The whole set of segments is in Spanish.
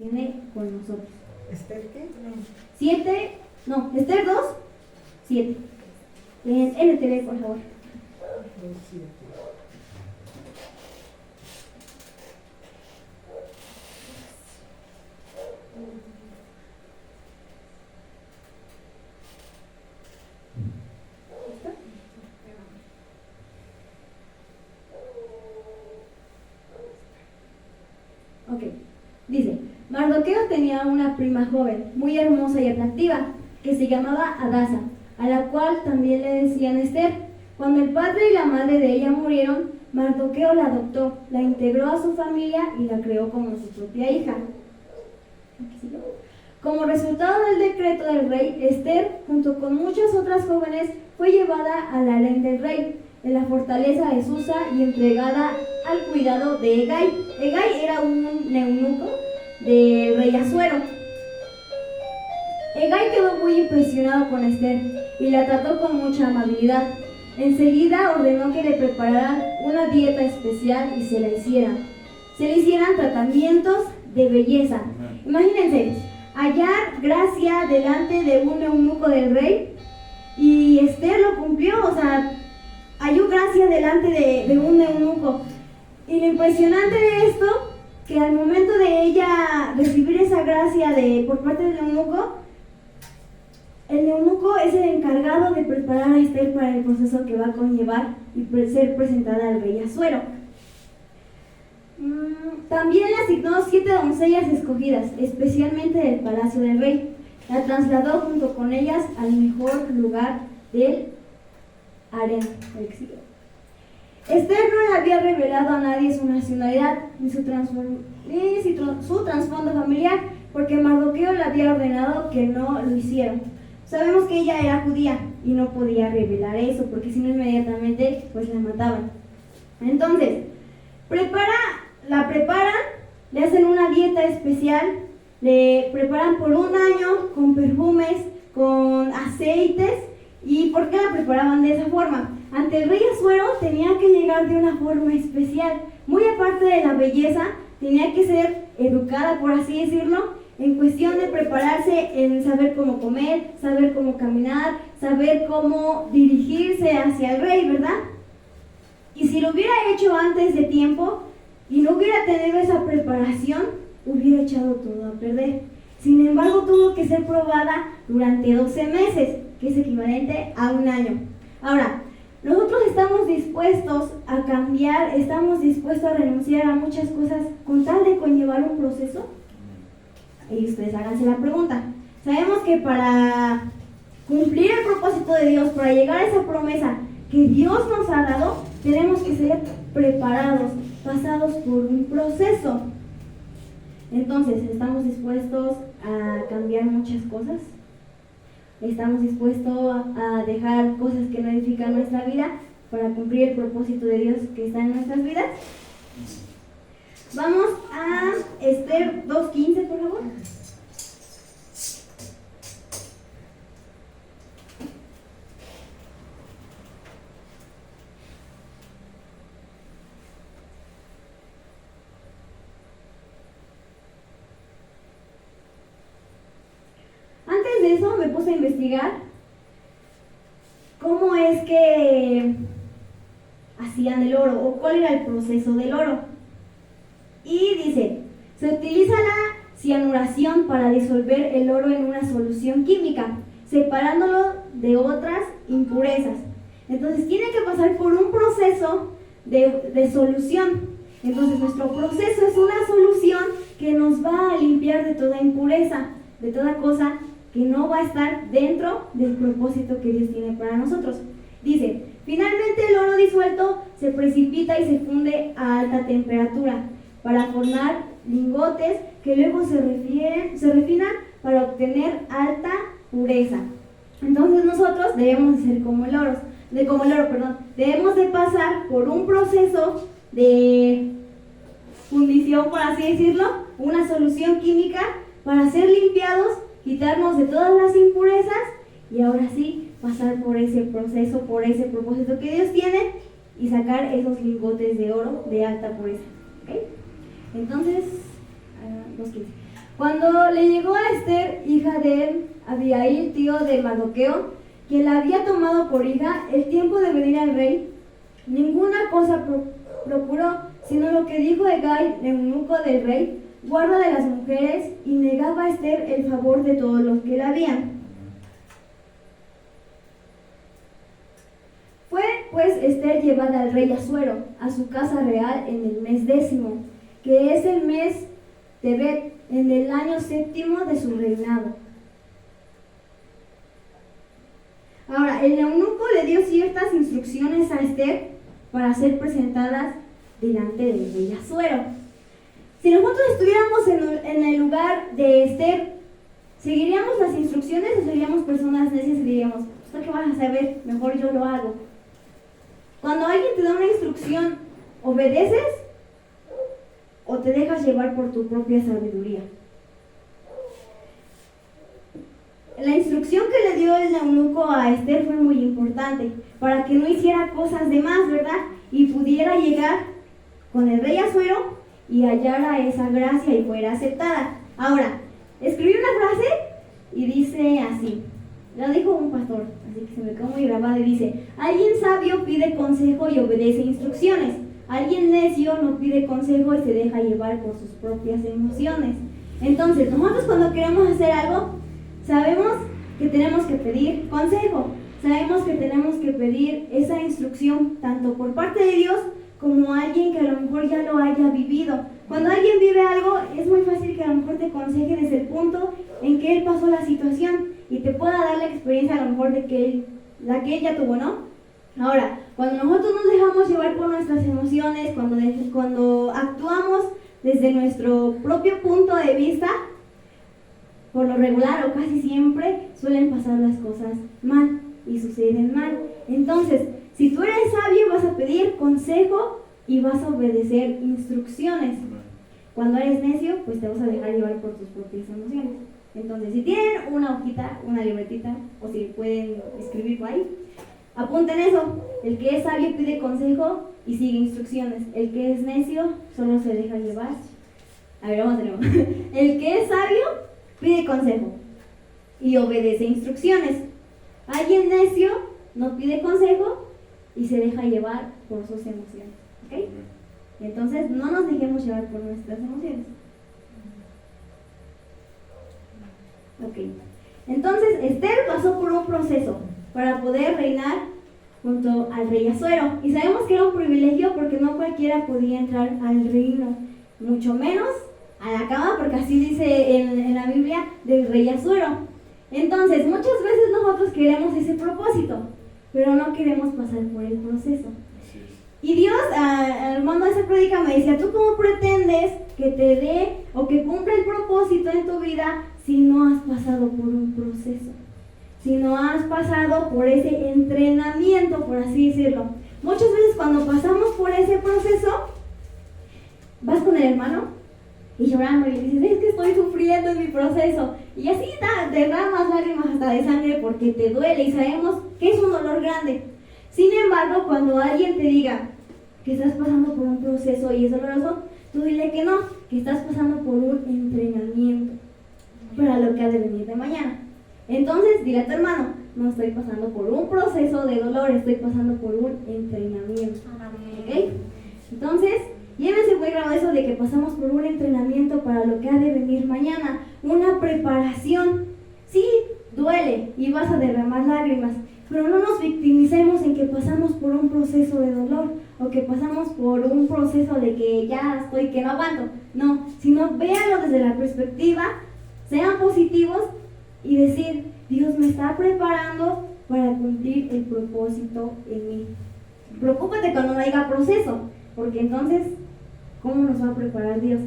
tiene con nosotros. ¿Esther qué? Esther 2, 7. En NTV, por favor. 2, 7. Ok, dice, Mardoqueo tenía una prima joven, muy hermosa y atractiva, que se llamaba Adasa, a la cual también le decían Esther. Cuando el padre y la madre de ella murieron, Mardoqueo la adoptó, la integró a su familia y la creó como su propia hija. Como resultado del decreto del rey, Esther, junto con muchas otras jóvenes, fue llevada al harén del rey, en la fortaleza de Susa, y entregada al cuidado de Hegai. Hegai era un eunuco del rey Asuero. Hegai quedó muy impresionado con Esther y la trató con mucha amabilidad. Enseguida ordenó que le prepararan una dieta especial y se le hicieran tratamientos de belleza. Imagínense, hallar gracia delante de un eunuco del rey, y Esther lo cumplió, o sea, halló gracia delante de un eunuco. Y lo impresionante de esto, que al momento de ella recibir esa gracia por parte del eunuco, el eunuco es el encargado de preparar a Esther para el proceso que va a conllevar y ser presentada al rey Asuero. También le asignó 7 doncellas escogidas, especialmente del palacio del rey. La trasladó junto con ellas al mejor lugar del harén del exilio. Esther no le había revelado a nadie su nacionalidad ni su trasfondo familiar, porque Mardoqueo le había ordenado que no lo hicieran. Sabemos que ella era judía y no podía revelar eso, porque si no inmediatamente pues la mataban. Entonces, la preparan, le hacen una dieta especial, le preparan por un año con perfumes, con aceites. ¿Y por qué la preparaban de esa forma? Ante el rey Asuero tenía que llegar de una forma especial. Muy aparte de la belleza, tenía que ser educada, por así decirlo, en cuestión de prepararse en saber cómo comer, saber cómo caminar, saber cómo dirigirse hacia el rey, ¿verdad? Y si lo hubiera hecho antes de tiempo y no hubiera tenido esa preparación, hubiera echado todo a perder. Sin embargo, tuvo que ser probada durante 12 meses, que es equivalente a un año. Ahora, nosotros estamos dispuestos a cambiar, estamos dispuestos a renunciar a muchas cosas con tal de conllevar un proceso. Y ustedes háganse la pregunta. Sabemos que para cumplir el propósito de Dios, para llegar a esa promesa que Dios nos ha dado, tenemos que ser preparados, pasados por un proceso. Entonces, ¿estamos dispuestos a cambiar muchas cosas? ¿Estamos dispuestos a dejar cosas que no edifican nuestra vida para cumplir el propósito de Dios que está en nuestras vidas? Vamos a Esther 2:15, por favor. Antes de eso me puse a investigar cómo es que hacían el oro o cuál era el proceso del oro. Y dice, se utiliza la cianuración para disolver el oro en una solución química, separándolo de otras impurezas. Entonces tiene que pasar por un proceso de solución. Entonces nuestro proceso es una solución que nos va a limpiar de toda impureza, de toda cosa que no va a estar dentro del propósito que Dios tiene para nosotros. Dice, finalmente el oro disuelto se precipita y se funde a alta temperatura para formar lingotes que luego se refinan para obtener alta pureza. Entonces nosotros debemos de ser como el oro, debemos de pasar por un proceso de fundición, por así decirlo, una solución química para ser limpiados, quitarnos de todas las impurezas y ahora sí pasar por ese proceso, por ese propósito que Dios tiene y sacar esos lingotes de oro de alta pureza. ¿Okay? Entonces, 2:15. Cuando le llegó a Esther, hija de Abihail, tío de Mardoqueo, quien la había tomado por hija, el tiempo de venir al rey, ninguna cosa procuró, sino lo que dijo Hegai, eunuco del rey, guarda de las mujeres, y negaba a Esther el favor de todos los que la habían. Fue pues Esther llevada al rey Asuero, a su casa real en el mes 10, que es el mes Tebet, en el año 7 de su reinado. Ahora, el eunuco le dio ciertas instrucciones a Esther para ser presentadas delante del rey Asuero. Si nosotros estuviéramos en el lugar de Esther, ¿seguiríamos las instrucciones o seríamos personas necias y diríamos, ¿tú qué vas a saber? Mejor yo lo hago? Cuando alguien te da una instrucción, ¿obedeces o te dejas llevar por tu propia sabiduría? La instrucción que le dio el eunuco a Esther fue muy importante para que no hiciera cosas de más, ¿verdad? Y pudiera llegar con el rey Asuero y hallara esa gracia y fuera aceptada. Ahora, escribí una frase y dice así, la dijo un pastor, así que se me quedó muy grabada y dice: alguien sabio pide consejo y obedece instrucciones. Alguien necio no pide consejo y se deja llevar por sus propias emociones. Entonces, nosotros cuando queremos hacer algo, sabemos que tenemos que pedir consejo, sabemos que tenemos que pedir esa instrucción tanto por parte de Dios como alguien que a lo mejor ya lo haya vivido. Cuando alguien vive algo, es muy fácil que a lo mejor te aconseje desde el punto en que él pasó la situación y te pueda dar la experiencia a lo mejor de la que él ya tuvo, ¿no? Ahora, cuando nosotros nos dejamos llevar por nuestras emociones, cuando actuamos desde nuestro propio punto de vista, por lo regular o casi siempre suelen pasar las cosas mal y suceden mal. Entonces, si tú eres sabio, vas a pedir consejo y vas a obedecer instrucciones. Cuando eres necio, pues te vas a dejar llevar por tus propias emociones. Entonces, si tienen una hojita, una libretita, o si pueden escribir por ahí, apunten eso. El que es sabio pide consejo y sigue instrucciones. El que es necio solo se deja llevar. A ver, vamos de nuevo. El que es sabio pide consejo y obedece instrucciones. Alguien necio no pide consejo y se deja llevar por sus emociones. ¿Ok? Entonces, no nos dejemos llevar por nuestras emociones. Ok. Entonces, Esther pasó por un proceso para poder reinar junto al rey Asuero. Y sabemos que era un privilegio porque no cualquiera podía entrar al reino, mucho menos a la cama, porque así dice en la Biblia del rey Asuero. Entonces, muchas veces nosotros queremos ese propósito, pero no queremos pasar por el proceso. Y Dios, al mando de esa prédica me decía: ¿tú cómo pretendes que te dé o que cumpla el propósito en tu vida si no has pasado por un proceso? Si no has pasado por ese entrenamiento, por así decirlo. Muchas veces cuando pasamos por ese proceso, vas con el hermano y llorando y le dices: es que estoy sufriendo en mi proceso. Y así derramas lágrimas hasta de sangre porque te duele y sabemos que es un dolor grande. Sin embargo, cuando alguien te diga que estás pasando por un proceso y es doloroso, tú dile que no, que estás pasando por un entrenamiento para lo que ha de venir de mañana. Entonces, dile a tu hermano: no estoy pasando por un proceso de dolor, estoy pasando por un entrenamiento. ¿Ok? Entonces, llévense muy grabado eso de que pasamos por un entrenamiento para lo que ha de venir mañana, una preparación. Sí, duele y vas a derramar lágrimas, pero no nos victimicemos en que pasamos por un proceso de dolor o que pasamos por un proceso de que ya estoy, que no aguanto. No, sino véanlo desde la perspectiva, sean positivos y decir: Dios me está preparando para cumplir el propósito en mí. Preocúpate cuando no haya proceso, porque entonces, ¿cómo nos va a preparar Dios?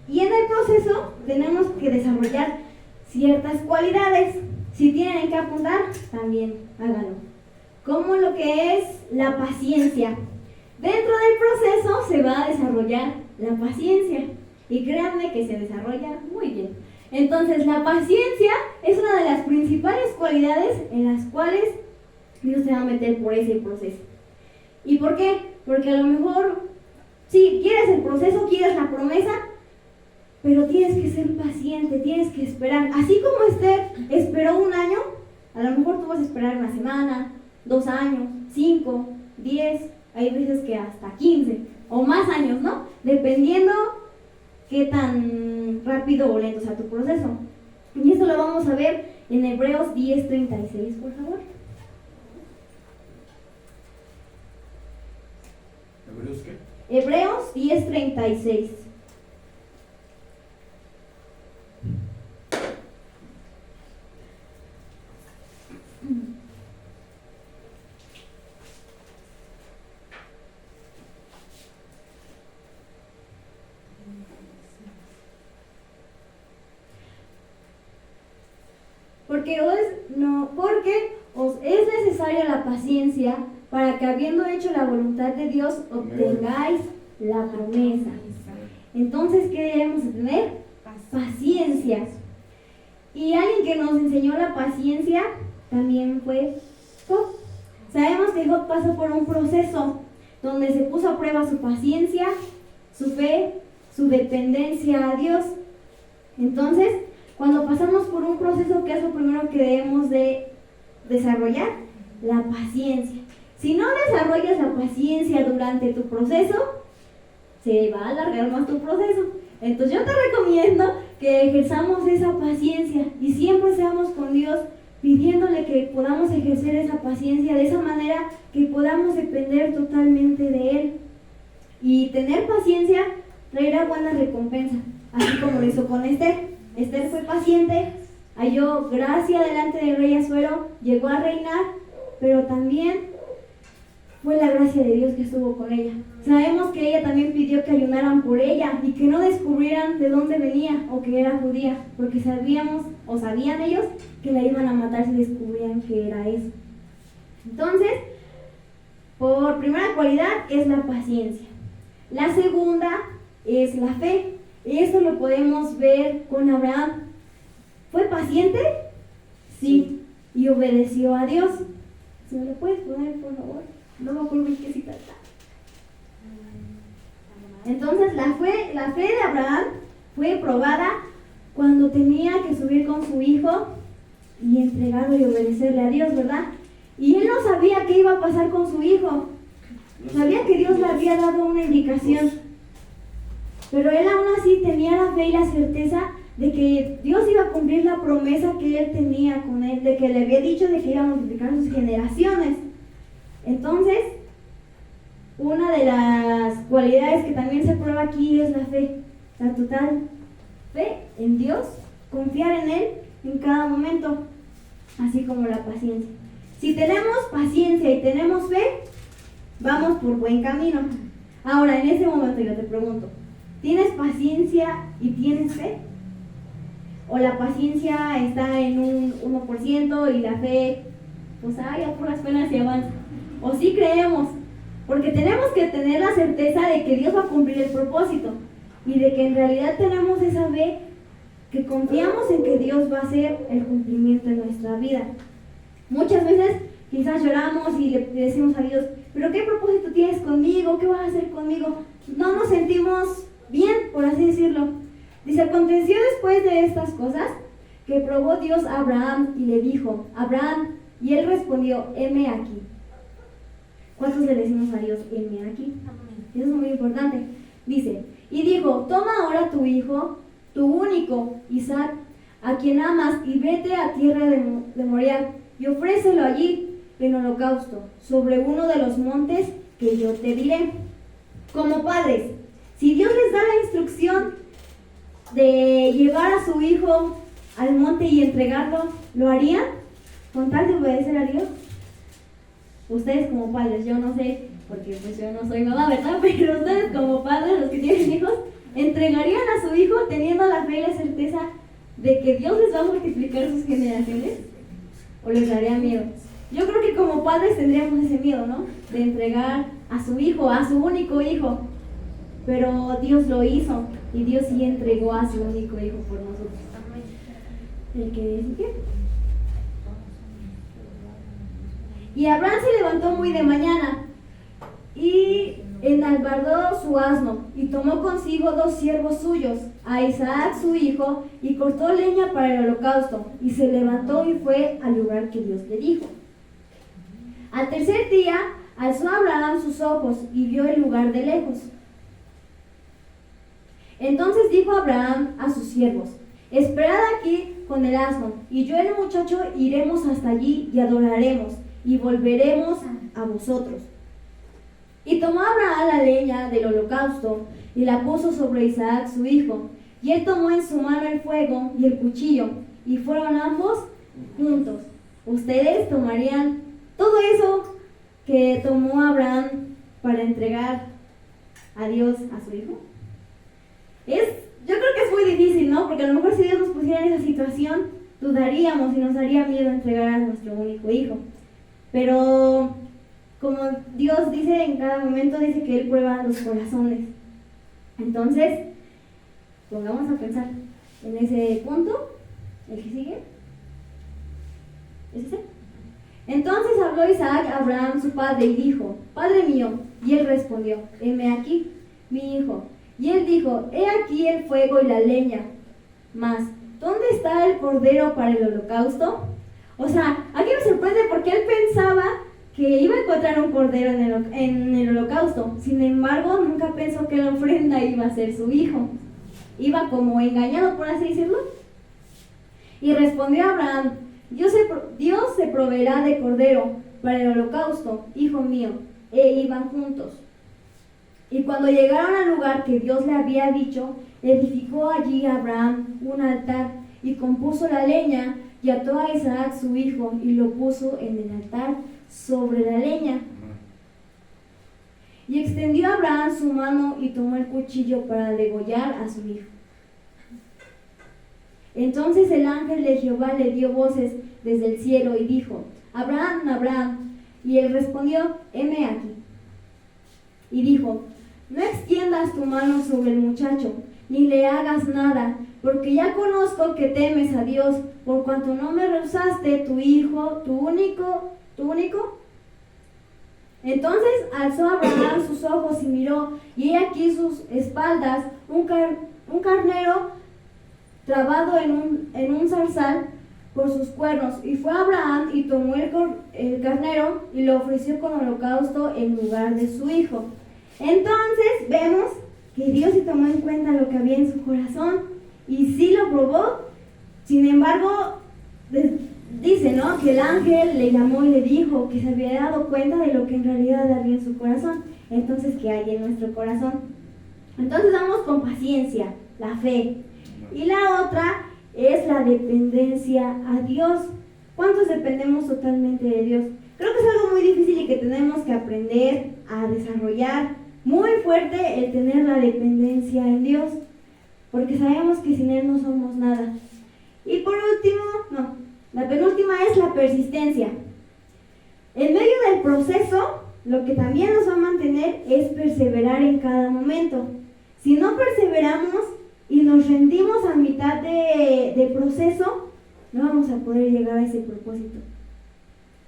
Y en el proceso tenemos que desarrollar ciertas cualidades. Si tienen que apuntar, también háganlo. Como lo que es la paciencia. Dentro del proceso se va a desarrollar la paciencia. Y créanme que se desarrolla muy bien. Entonces, la paciencia es una de las principales cualidades en las cuales Dios se va a meter por ese proceso. ¿Y por qué? Porque a lo mejor, sí, quieres el proceso, quieres la promesa, pero tienes que ser paciente, tienes que esperar. Así como Esther esperó 1 año, a lo mejor tú vas a esperar 1 semana, 2 años, 5, 10, hay veces que hasta 15 o más años, ¿no? Dependiendo qué tan rápido o lento sea tu proceso. Y esto lo vamos a ver en Hebreos 10:36, por favor. ¿Hebreos qué? Hebreos 10:36. Porque os es necesaria la paciencia para que habiendo hecho la voluntad de Dios obtengáis la promesa. Entonces, ¿qué debemos de tener? Paciencia. Y alguien que nos enseñó la paciencia también fue Job. Sabemos que Job pasó por un proceso donde se puso a prueba su paciencia, su fe, su dependencia a Dios. Entonces, cuando pasamos por un proceso, ¿qué es lo primero que debemos de desarrollar? La paciencia. Si no desarrollas la paciencia durante tu proceso, se va a alargar más tu proceso. Entonces yo te recomiendo que ejerzamos esa paciencia y siempre seamos con Dios pidiéndole que podamos ejercer esa paciencia de esa manera que podamos depender totalmente de Él. Y tener paciencia traerá buena recompensa, así como lo hizo con Esther. Esther fue paciente, halló gracia delante del rey Asuero, llegó a reinar, pero también fue la gracia de Dios que estuvo con ella. Sabemos que ella también pidió que ayunaran por ella y que no descubrieran de dónde venía o que era judía, porque sabían ellos que la iban a matar si descubrían que era eso. Entonces, por primera cualidad es la paciencia. La segunda es la fe. Esto lo podemos ver con Abraham. ¿Fue paciente? Sí. Y obedeció a Dios. ¿Se me lo puedes poner, por favor? No me acuerdo en qué cita está. Entonces, la fe de Abraham fue probada cuando tenía que subir con su hijo y entregarlo y obedecerle a Dios, ¿verdad? Y él no sabía qué iba a pasar con su hijo. Sabía que Dios le había dado una indicación. Pero él aún así tenía la fe y la certeza de que Dios iba a cumplir la promesa que él tenía con él, de que le había dicho de que iba a multiplicar sus generaciones. Entonces, una de las cualidades que también se prueba aquí es la fe, la total fe en Dios, confiar en Él en cada momento, así como la paciencia. Si tenemos paciencia y tenemos fe, vamos por buen camino. Ahora, en este momento yo te pregunto, ¿tienes paciencia y tienes fe? ¿O la paciencia está en un 1% y la fe, pues ay, a puras penas y avanza? ¿O sí creemos? Porque tenemos que tener la certeza de que Dios va a cumplir el propósito y de que en realidad tenemos esa fe, que confiamos en que Dios va a hacer el cumplimiento en nuestra vida. Muchas veces quizás lloramos y le decimos a Dios, ¿pero qué propósito tienes conmigo? ¿Qué vas a hacer conmigo? No nos sentimos bien, por así decirlo. Dice, aconteció después de estas cosas que probó Dios a Abraham y le dijo, Abraham, y él respondió, heme aquí. ¿Cuántos le decimos a Dios, heme aquí? Eso es muy importante. Dice, y dijo, toma ahora tu hijo, tu único, Isaac, a quien amas, y vete a tierra de Moriah, y ofrécelo allí en holocausto, sobre uno de los montes que yo te diré. Como padres, si Dios les da la instrucción de llevar a su hijo al monte y entregarlo, ¿lo harían? ¿Con tal de obedecer a Dios? Ustedes como padres, yo no sé, porque pues yo no soy mamá, ¿verdad? Pero ustedes como padres, los que tienen hijos, ¿entregarían a su hijo teniendo la fe y la certeza de que Dios les va a multiplicar sus generaciones? ¿O les daría miedo? Yo creo que como padres tendríamos ese miedo, ¿no? De entregar a su hijo, a su único hijo. Pero Dios lo hizo y Dios sí entregó a su único hijo por nosotros. El que decidió. Y Abraham se levantó muy de mañana y enalbardó su asno y tomó consigo 2 siervos suyos, a Isaac su hijo, y cortó leña para el holocausto, y se levantó y fue al lugar que Dios le dijo. Al tercer día alzó Abraham sus ojos y vio el lugar de lejos. Entonces dijo Abraham a sus siervos: esperad aquí con el asno, y yo y el muchacho iremos hasta allí y adoraremos, y volveremos a vosotros. Y tomó Abraham la leña del holocausto y la puso sobre Isaac su hijo, y él tomó en su mano el fuego y el cuchillo, y fueron ambos juntos. ¿Ustedes tomarían todo eso que tomó Abraham para entregar a Dios a su hijo? Yo creo que es muy difícil, ¿no? Porque a lo mejor si Dios nos pusiera en esa situación, dudaríamos y nos daría miedo entregar a nuestro único hijo. Pero como Dios dice en cada momento, dice que Él prueba los corazones. Entonces, pongamos a pensar en ese punto, el que sigue. ¿Es ese? Entonces habló Isaac a Abraham su padre y dijo: Padre mío. Y él respondió: heme aquí, mi hijo. Y él dijo: he aquí el fuego y la leña, mas ¿dónde está el cordero para el holocausto? O sea, aquí me sorprende porque él pensaba que iba a encontrar un cordero en el holocausto. Sin embargo, nunca pensó que la ofrenda iba a ser su hijo. Iba como engañado, por así decirlo. Y respondió Abraham: Dios se proveerá de cordero para el holocausto, hijo mío. E iban juntos. Y cuando llegaron al lugar que Dios le había dicho, edificó allí Abraham un altar y compuso la leña y ató a Isaac su hijo y lo puso en el altar sobre la leña. Y extendió Abraham su mano y tomó el cuchillo para degollar a su hijo. Entonces el ángel de Jehová le dio voces desde el cielo y dijo: Abraham, Abraham. Y él respondió: heme aquí. Y dijo: no extiendas tu mano sobre el muchacho, ni le hagas nada, porque ya conozco que temes a Dios, por cuanto no me rehusaste tu hijo, tu único. Entonces alzó Abraham sus ojos y miró, y he aquí sus espaldas un carnero trabado en un zarzal por sus cuernos. Y fue Abraham y tomó el carnero y lo ofreció con holocausto en lugar de su hijo. Entonces vemos que Dios sí tomó en cuenta lo que había en su corazón y sí lo probó. Sin embargo, dice, ¿no?, que el ángel le llamó y le dijo que se había dado cuenta de lo que en realidad había en su corazón. Entonces, ¿qué hay en nuestro corazón? Entonces vamos con paciencia, la fe. Y la otra es la dependencia a Dios. ¿Cuántos dependemos totalmente de Dios? Creo que es algo muy difícil y que tenemos que aprender a desarrollar muy fuerte, el tener la dependencia en Dios, porque sabemos que sin Él no somos nada. Y por último, la penúltima es la persistencia. En medio del proceso, lo que también nos va a mantener es perseverar en cada momento. Si no perseveramos y nos rendimos a mitad de proceso, no vamos a poder llegar a ese propósito.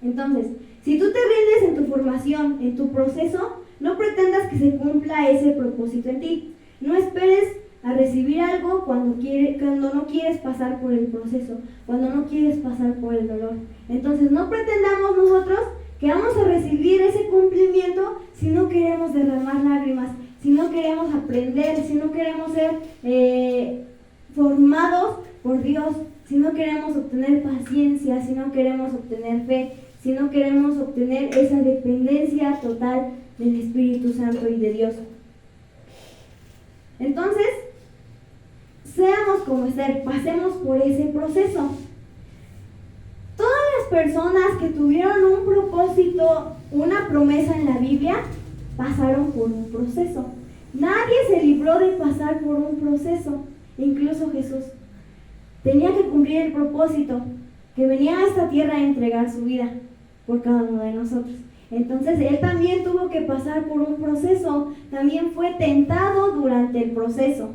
Entonces, si tú te rindes en tu formación, en tu proceso, no pretendas que se cumpla ese propósito en ti. No esperes a recibir algo cuando no quieres pasar por el proceso, cuando no quieres pasar por el dolor. Entonces, no pretendamos nosotros que vamos a recibir ese cumplimiento si no queremos derramar lágrimas, si no queremos aprender, si no queremos ser formados por Dios, si no queremos obtener paciencia, si no queremos obtener fe, si no queremos obtener esa dependencia total del Espíritu Santo y de Dios. Entonces, seamos como Esther, pasemos por ese proceso. Todas las personas que tuvieron un propósito, una promesa en la Biblia, pasaron por un proceso. Nadie se libró de pasar por un proceso, incluso Jesús. Tenía que cumplir el propósito, que venía a esta tierra a entregar su vida por cada uno de nosotros. Entonces Él también tuvo que pasar por un proceso, también fue tentado durante el proceso.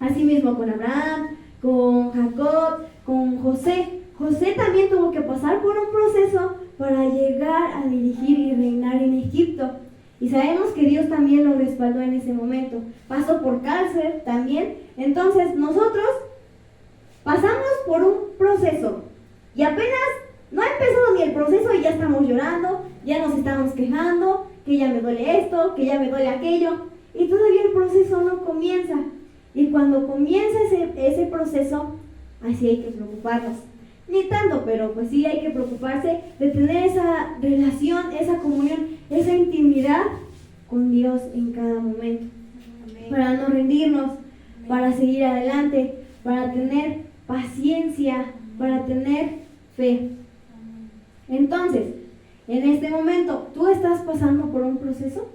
Asimismo con Abraham, con Jacob, con José. José también tuvo que pasar por un proceso para llegar a dirigir y reinar en Egipto. Y sabemos que Dios también lo respaldó en ese momento. Pasó por cárcel también. Entonces nosotros pasamos por un proceso. Y apenas no ha empezado ni el proceso y ya estamos llorando, ya nos estamos quejando, que ya me duele esto, que ya me duele aquello. Y todavía el proceso no comienza. Y cuando comienza ese proceso, así hay que preocuparnos. Ni tanto, pero pues sí hay que preocuparse de tener esa relación, esa comunión, esa intimidad con Dios en cada momento. Amén. Para no rendirnos, para seguir adelante, para tener paciencia, para tener fe. Entonces, en este momento, ¿tú estás pasando por un proceso?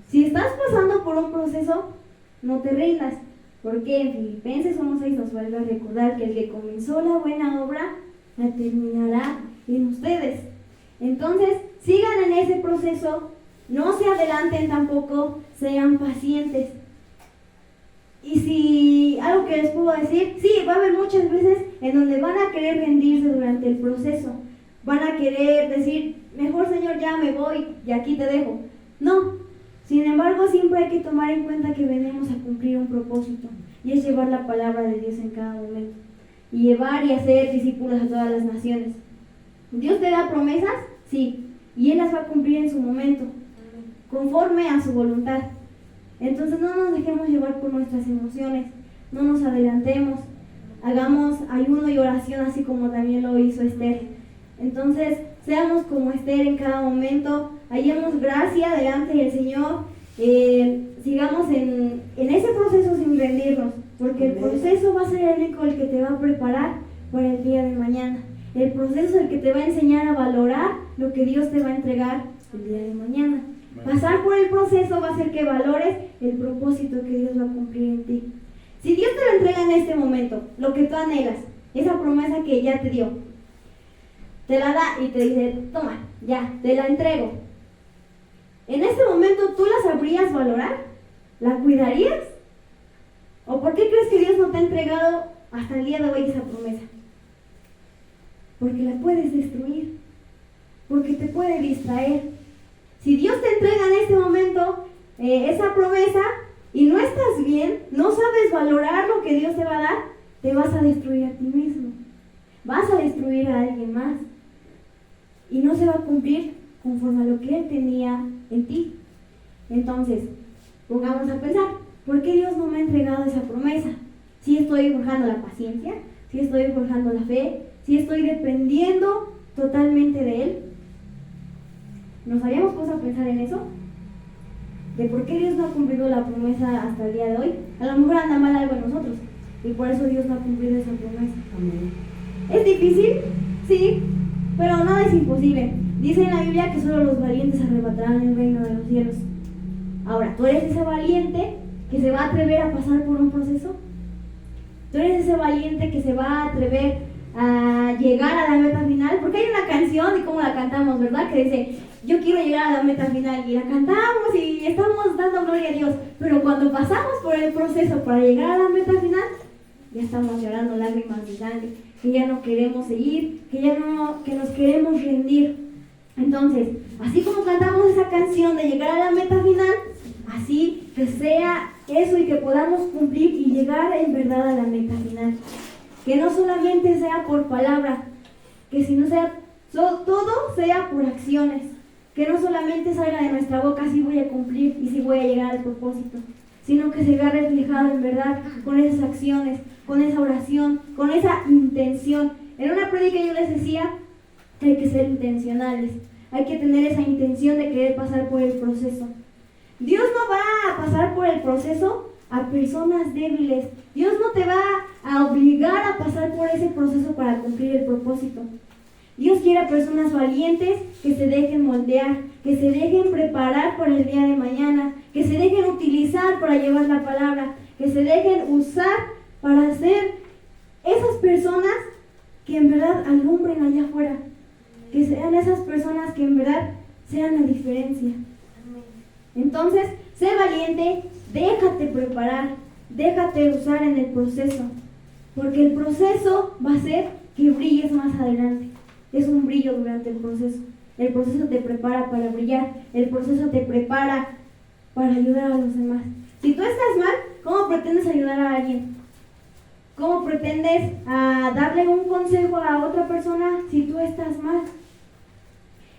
Si estás pasando por un proceso, no te rindas. Porque en Filipenses 1:6 nos vuelve a recordar que el que comenzó la buena obra la terminará en ustedes. Entonces, sigan en ese proceso, no se adelanten tampoco, sean pacientes. Y si algo que les puedo decir, sí, va a haber muchas veces en donde van a querer rendirse durante el proceso. Van a querer decir, mejor Señor, ya me voy y aquí te dejo. No. Sin embargo, siempre hay que tomar en cuenta que venimos a cumplir un propósito, y es llevar la palabra de Dios en cada momento, y llevar y hacer discípulos a todas las naciones. ¿Dios te da promesas? Sí, y Él las va a cumplir en su momento, conforme a su voluntad. Entonces no nos dejemos llevar por nuestras emociones, no nos adelantemos, hagamos ayuno y oración así como también lo hizo Esther. Entonces, seamos como Esther en cada momento, hallemos gracia delante del Señor, sigamos en ese proceso sin rendirnos, porque el proceso va a ser el único el que te va a preparar para el día de mañana. El proceso es el que te va a enseñar a valorar lo que Dios te va a entregar el día de mañana. Pasar por el proceso va a hacer que valores el propósito que Dios va a cumplir en ti. Si Dios te lo entrega en este momento, lo que tú anhelas, esa promesa que ya te dio, te la da y te dice, toma, ya, te la entrego. En este momento, ¿tú la sabrías valorar? ¿La cuidarías? ¿O por qué crees que Dios no te ha entregado hasta el día de hoy esa promesa? Porque la puedes destruir, porque te puede distraer. Si Dios te entrega en este momento esa promesa y no estás bien, no sabes valorar lo que Dios te va a dar, te vas a destruir a ti mismo. Vas a destruir a alguien más. Y no se va a cumplir conforme a lo que Él tenía en ti. Entonces, pongamos a pensar, ¿por qué Dios no me ha entregado esa promesa? Si estoy forjando la paciencia, si estoy forjando la fe, si estoy dependiendo totalmente de Él. ¿Nos habíamos puesto a pensar en eso? ¿De por qué Dios no ha cumplido la promesa hasta el día de hoy? A lo mejor anda mal algo en nosotros y por eso Dios no ha cumplido esa promesa. Amén. ¿Es difícil? Sí, pero nada es imposible. Dice en la Biblia que solo los valientes arrebatarán el reino de los cielos. Ahora, ¿tú eres ese valiente que se va a atrever a pasar por un proceso? ¿Tú eres ese valiente que se va a atrever a llegar a la meta final? Porque hay una canción, y cómo la cantamos, ¿verdad? Que dice, yo quiero llegar a la meta final, y la cantamos y estamos dando gloria a Dios. Pero cuando pasamos por el proceso para llegar a la meta final, ya estamos llorando lágrimas de sangre, que ya no queremos seguir, que nos queremos rendir. Entonces, así como cantamos esa canción de llegar a la meta final, así que sea eso y que podamos cumplir y llegar en verdad a la meta final. Que no solamente sea por palabra, que si no sea, todo sea por acciones. Que no solamente salga de nuestra boca si voy a cumplir y si voy a llegar al propósito, sino que se vea reflejado en verdad con esas acciones, con esa oración, con esa intención. En una prédica yo les decía que hay que ser intencionales, hay que tener esa intención de querer pasar por el proceso. Dios no va a pasar por el proceso a personas débiles. Dios no te va a obligar a pasar por ese proceso para cumplir el propósito. Dios quiere a personas valientes que se dejen moldear, que se dejen preparar para el día de mañana, que se dejen utilizar para llevar la palabra, que se dejen usar para ser esas personas que en verdad alumbren allá afuera, que sean esas personas que en verdad sean la diferencia. Entonces, sé valiente, déjate preparar, déjate usar en el proceso, porque el proceso va a hacer que brilles más adelante. Es un brillo durante el proceso. El proceso te prepara para brillar. El proceso te prepara para ayudar a los demás. Si tú estás mal, ¿cómo pretendes ayudar a alguien? ¿Cómo pretendes darle un consejo a otra persona si tú estás mal?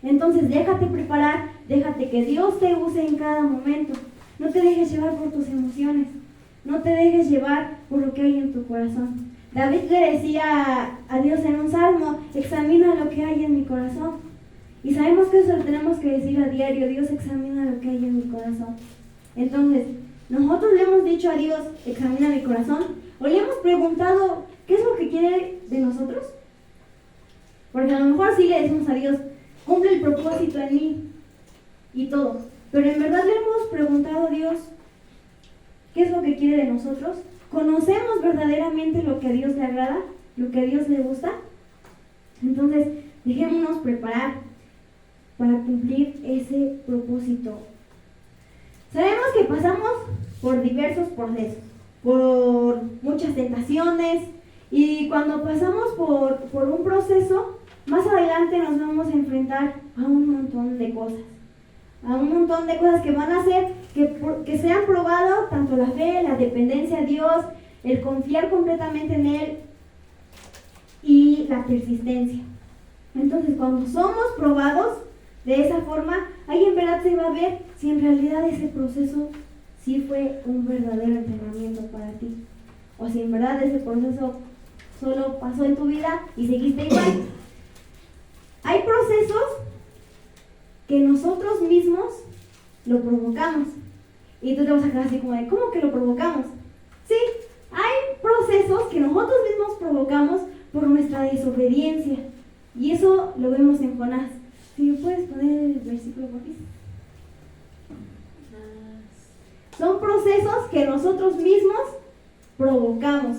Entonces déjate preparar, déjate que Dios te use en cada momento. No te dejes llevar por tus emociones, no te dejes llevar por lo que hay en tu corazón. David le decía a Dios en un salmo: examina lo que hay en mi corazón. Y sabemos que eso lo tenemos que decir a diario: Dios, examina lo que hay en mi corazón. Entonces, nosotros le hemos dicho a Dios: examina mi corazón, o le hemos preguntado ¿qué es lo que quiere de nosotros? Porque a lo mejor sí le decimos a Dios: cumple el propósito en mí y todo, pero en verdad le hemos preguntado a Dios ¿qué es lo que quiere de nosotros? ¿Conocemos verdaderamente lo que a Dios le agrada? ¿Lo que a Dios le gusta? Entonces, dejémonos preparar para cumplir ese propósito. Sabemos que pasamos por diversos procesos, por muchas tentaciones, y cuando pasamos por un proceso, más adelante nos vamos a enfrentar a un montón de cosas. A un montón de cosas que van a hacer que sean probado tanto la fe, la dependencia a Dios, el confiar completamente en Él y la persistencia. Entonces, cuando somos probados de esa forma, ahí en verdad se va a ver si en realidad ese proceso sí fue un verdadero entrenamiento para ti, o si en verdad ese proceso solo pasó en tu vida y seguiste igual. Hay procesos que nosotros mismos lo provocamos. Y tú te vas a quedar así como de, ¿cómo que lo provocamos? Sí, hay procesos que nosotros mismos provocamos por nuestra desobediencia. Y eso lo vemos en Jonás. ¿Sí me puedes poner el versículo, por favor? Son procesos que nosotros mismos provocamos.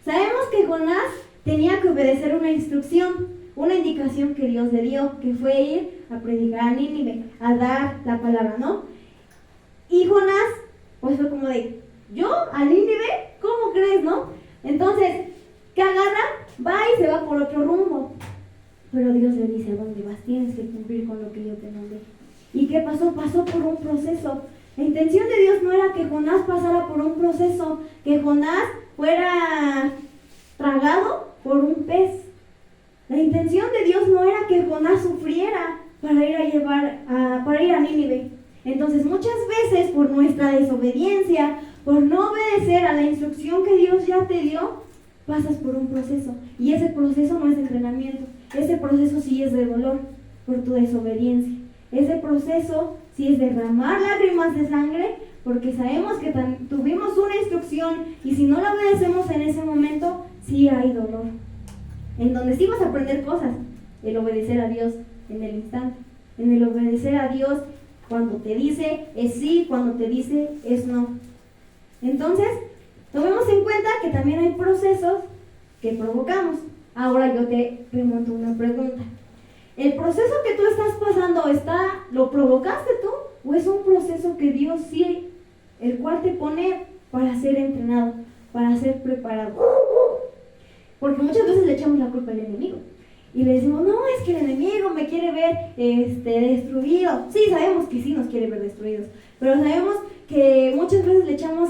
Sabemos que Jonás tenía que obedecer una instrucción, una indicación que Dios le dio, que fue ir a predicar a Nínive, a dar la palabra, ¿no? Y Jonás, pues fue como de, ¿yo? ¿A Nínive? ¿Cómo crees, no? Entonces, ¿qué agarra? Va y se va por otro rumbo. Pero Dios le dice: ¿a dónde vas? Tienes que cumplir con lo que yo te mandé. ¿Y qué pasó? Pasó por un proceso. La intención de Dios no era que Jonás pasara por un proceso, que Jonás fuera tragado por un pez. La intención de Dios no era que Jonás sufriera para ir a Nínive. Entonces, muchas veces por nuestra desobediencia, por no obedecer a la instrucción que Dios ya te dio, pasas por un proceso. Y ese proceso no es de entrenamiento. Ese proceso sí es de dolor por tu desobediencia. Ese proceso sí es derramar lágrimas de sangre, porque sabemos que tuvimos una instrucción y si no la obedecemos en ese momento, sí hay dolor. En donde sí vas a aprender cosas, el obedecer a Dios en el instante, en el obedecer a Dios cuando te dice es sí, cuando te dice es no. Entonces, tomemos en cuenta que también hay procesos que provocamos. Ahora yo te remonto una pregunta. ¿El proceso que tú estás pasando lo provocaste tú? ¿O es un proceso que Dios sí, el cual te pone para ser entrenado, para ser preparado? Porque muchas veces le echamos la culpa al enemigo. Y le decimos: no, es que el enemigo me quiere ver destruido. Sí, sabemos que sí nos quiere ver destruidos. Pero sabemos que muchas veces le echamos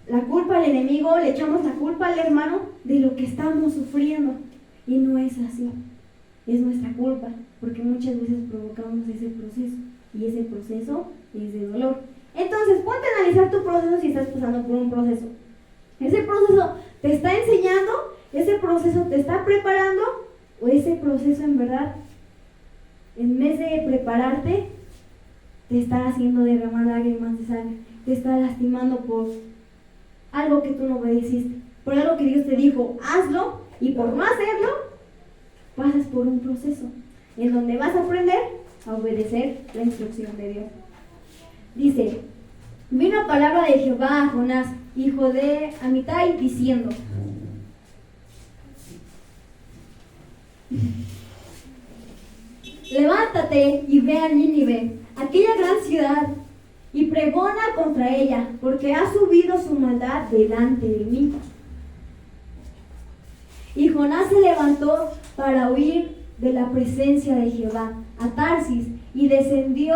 la culpa al enemigo, le echamos la culpa al hermano de lo que estamos sufriendo. Y no es así. Es nuestra culpa, porque muchas veces provocamos ese proceso. Y ese proceso es de dolor. Entonces, ponte a analizar tu proceso si estás pasando por un proceso. Ese proceso te está enseñando, ese proceso te está preparando, o ese proceso en verdad, en vez de prepararte, te está haciendo derramar lágrimas de sangre, te está lastimando por algo que tú no obedeciste, por algo que Dios te dijo, hazlo, y por no hacerlo, pasas por un proceso en donde vas a aprender a obedecer la instrucción de Dios. Dice: vino palabra de Jehová a Jonás, hijo de Amitai, diciendo: levántate y ve a Nínive, aquella gran ciudad, y pregona contra ella, porque ha subido su maldad delante de mí. Y Jonás se levantó para huir de la presencia de Jehová a Tarsis y descendió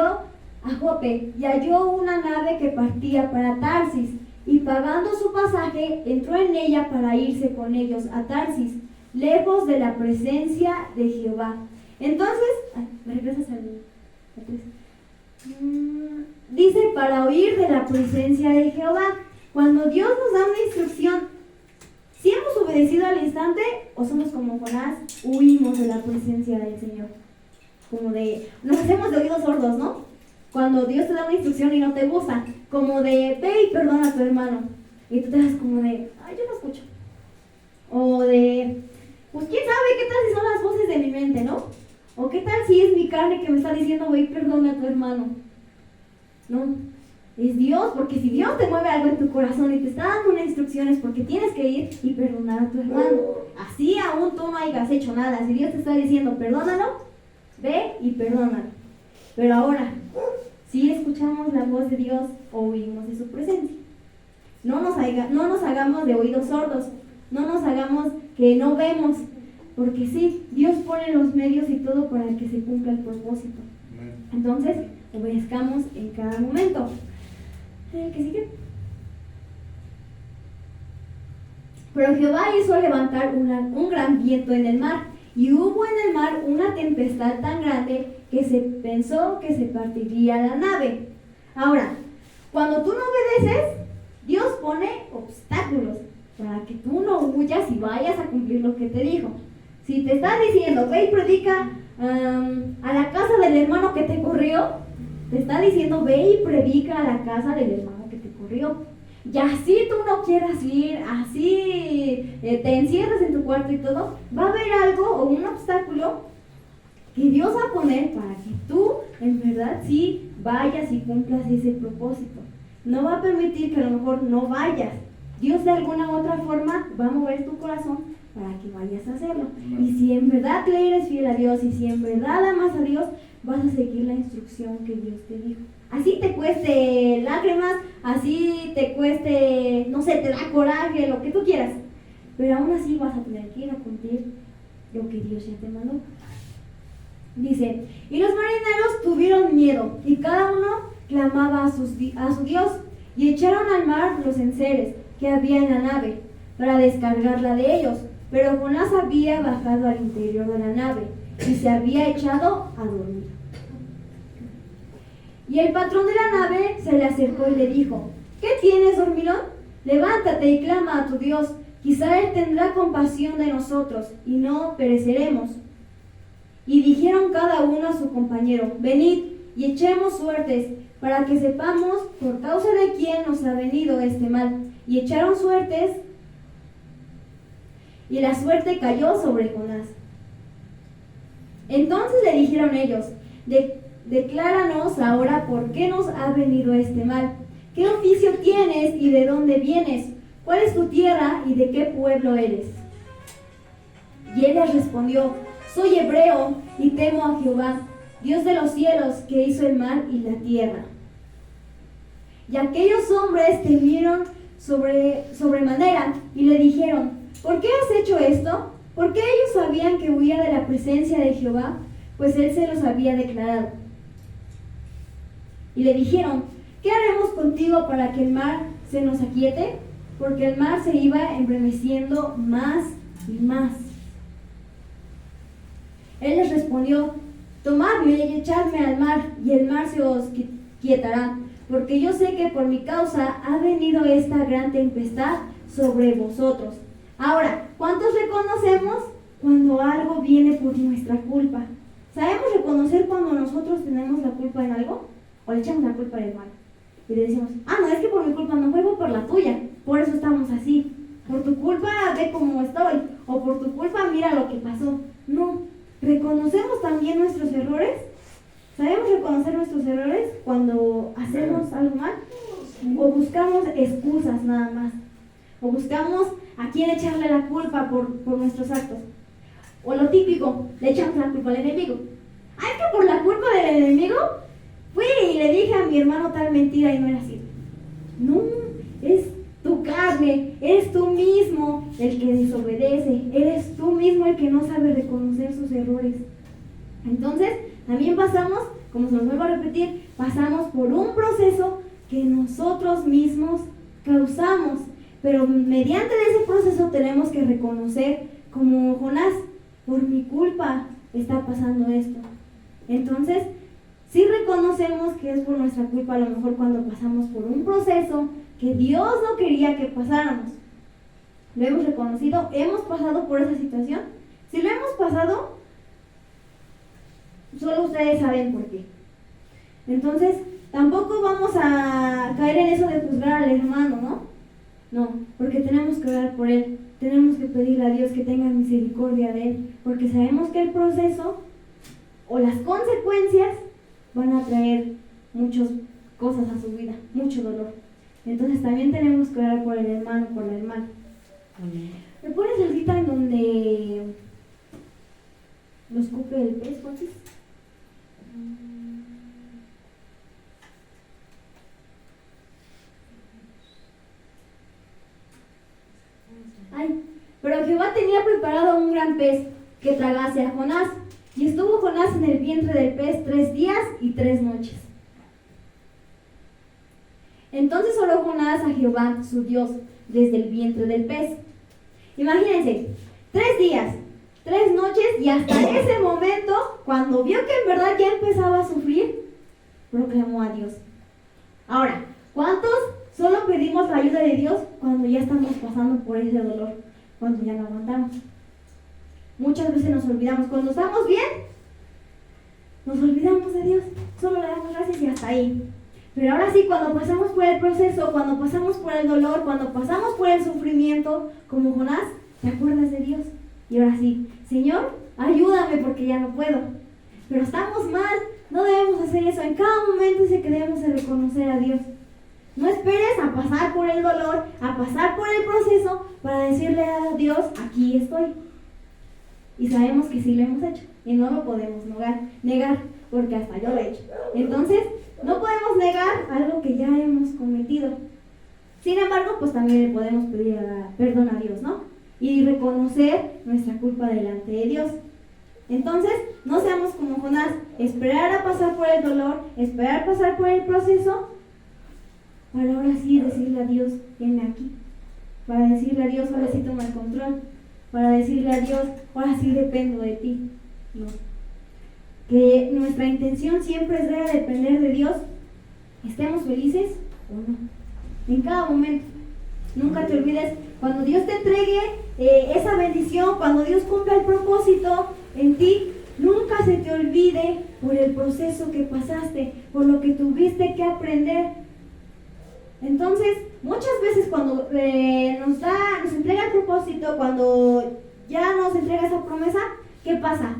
a Jope y halló una nave que partía para Tarsis y pagando su pasaje entró en ella para irse con ellos a Tarsis, lejos de la presencia de Jehová. Entonces, ¿me regresas al 3? Dice, para huir de la presencia de Jehová. Cuando Dios nos da una instrucción, si hemos obedecido al instante o somos como Jonás, huimos de la presencia del Señor. Como nos hacemos de oídos sordos, ¿no? Cuando Dios te da una instrucción y no te gusta, como de, ve y perdona a tu hermano. Y tú te das como de, ay, yo no escucho. O de, pues quién sabe qué tal si son las voces de mi mente, ¿no? O qué tal si es mi carne que me está diciendo, ve y perdona a tu hermano. No, es Dios, porque si Dios te mueve algo en tu corazón y te está dando una instrucción es porque tienes que ir y perdonar a tu hermano. Así aún tú no hayas hecho nada. Si Dios te está diciendo, perdónalo, ve y perdónalo. Pero ahora, si escuchamos la voz de Dios o huimos de su presencia. No nos hagamos de oídos sordos, no nos hagamos que no vemos, porque sí, Dios pone los medios y todo para que se cumpla el propósito. Entonces, obedezcamos en cada momento. ¿Qué sigue? Pero Jehová hizo levantar un gran viento en el mar, y hubo en el mar una tempestad tan grande que se pensó que se partiría la nave. Ahora, cuando tú no obedeces, Dios pone obstáculos para que tú no huyas y vayas a cumplir lo que te dijo. Si te está diciendo, ve y predica a la casa del hermano que te corrió, te está diciendo, ve y predica a la casa del hermano que te corrió. Y así tú no quieras ir, así te encierras en tu cuarto y todo, va a haber algo o un obstáculo que Dios va a poner para que tú, en verdad, sí vayas y cumplas ese propósito. No va a permitir que a lo mejor no vayas. Dios de alguna u otra forma va a mover tu corazón para que vayas a hacerlo. Y si en verdad le eres fiel a Dios y si en verdad amas a Dios, vas a seguir la instrucción que Dios te dijo. Así te cueste lágrimas, así te cueste, no sé, te da coraje, lo que tú quieras. Pero aún así vas a tener que ir a cumplir lo que Dios ya te mandó. Dice, y los marineros tuvieron miedo, y cada uno clamaba a su Dios, y echaron al mar los enseres que había en la nave, para descargarla de ellos. Pero Jonás había bajado al interior de la nave, y se había echado a dormir. Y el patrón de la nave se le acercó y le dijo, ¿qué tienes, dormilón? Levántate y clama a tu Dios, quizá Él tendrá compasión de nosotros, y no pereceremos. Y dijeron cada uno a su compañero, venid y echemos suertes, para que sepamos por causa de quién nos ha venido este mal. Y echaron suertes, y la suerte cayó sobre Jonás. Entonces le dijeron ellos, decláranos ahora por qué nos ha venido este mal. ¿Qué oficio tienes y de dónde vienes? ¿Cuál es tu tierra y de qué pueblo eres? Y él les respondió, soy hebreo y temo a Jehová, Dios de los cielos, que hizo el mar y la tierra. Y aquellos hombres temieron sobremanera y le dijeron, ¿por qué has hecho esto? Porque ellos sabían que huía de la presencia de Jehová, pues él se los había declarado. Y le dijeron, ¿qué haremos contigo para que el mar se nos aquiete? Porque el mar se iba embremeciendo más y más. Él les respondió, tomadme y echadme al mar, y el mar se os quietará, porque yo sé que por mi causa ha venido esta gran tempestad sobre vosotros. Ahora, ¿cuántos reconocemos cuando algo viene por nuestra culpa? ¿Sabemos reconocer cuando nosotros tenemos la culpa en algo? ¿O le echamos la culpa al hermano? Y le decimos, no, es que por mi culpa no fue, por la tuya, por eso estamos así. Por tu culpa ve cómo estoy, o por tu culpa mira lo que pasó. No, ¿reconocemos también nuestros errores? ¿Sabemos reconocer nuestros errores cuando hacemos algo mal? ¿O buscamos excusas nada más? ¿O buscamos a quién echarle la culpa por nuestros actos? O lo típico, le echamos la culpa al enemigo. Es que por la culpa del enemigo fui y le dije a mi hermano tal mentira y no era así. No, es tu carne, eres tú mismo el que desobedece, eres tú mismo el que no sabe reconocer sus errores. Entonces, también pasamos, como se los vuelvo a repetir, pasamos por un proceso que nosotros mismos causamos, pero mediante ese proceso tenemos que reconocer, como Jonás, por mi culpa está pasando esto. Entonces, si reconocemos que es por nuestra culpa, a lo mejor cuando pasamos por un proceso que Dios no quería que pasáramos. Lo hemos reconocido, hemos pasado por esa situación. Si lo hemos pasado, solo ustedes saben por qué. Entonces, tampoco vamos a caer en eso de juzgar al hermano, ¿no? No, porque tenemos que orar por él. Tenemos que pedirle a Dios que tenga misericordia de él, porque sabemos que el proceso o las consecuencias van a traer muchas cosas a su vida, mucho dolor. Entonces también tenemos que orar por el hermano, por la hermana. Amén. ¿Me pones el cita en donde los cupe el pez, Juancis? Ay, pero Jehová tenía preparado un gran pez que tragase a Jonás, y estuvo Jonás en el vientre del pez 3 días y 3 noches. Entonces oró Jonás a Jehová, su Dios, desde el vientre del pez. Imagínense, 3 días, 3 noches, y hasta ese momento, cuando vio que en verdad ya empezaba a sufrir, proclamó a Dios. Ahora, ¿cuántos solo pedimos la ayuda de Dios cuando ya estamos pasando por ese dolor? Cuando ya no aguantamos. Muchas veces nos olvidamos. Cuando estamos bien, nos olvidamos de Dios. Solo le damos gracias y hasta ahí. Pero ahora sí, cuando pasamos por el proceso, cuando pasamos por el dolor, cuando pasamos por el sufrimiento, como Jonás, te acuerdas de Dios. Y ahora sí, Señor, ayúdame porque ya no puedo. Pero estamos mal, no debemos hacer eso. En cada momento dice que debemos de reconocer a Dios. No esperes a pasar por el dolor, a pasar por el proceso para decirle a Dios, aquí estoy. Y sabemos que sí lo hemos hecho y no lo podemos negar, porque hasta yo lo he hecho. Entonces, no podemos negar algo que ya hemos cometido. Sin embargo, pues también le podemos pedir perdón a Dios, ¿no? Y reconocer nuestra culpa delante de Dios. Entonces, no seamos como Jonás, esperar a pasar por el dolor, esperar a pasar por el proceso, para ahora sí decirle a Dios, venme aquí. Para decirle a Dios, ahora sí toma el control. Para decirle a Dios, ahora sí dependo de ti. No. Que nuestra intención siempre es depender de Dios, estemos felices o no. En cada momento. Nunca te olvides, cuando Dios te entregue esa bendición, cuando Dios cumpla el propósito en ti, nunca se te olvide por el proceso que pasaste, por lo que tuviste que aprender. Entonces, muchas veces cuando nos entrega el propósito, cuando ya nos entrega esa promesa, ¿qué pasa?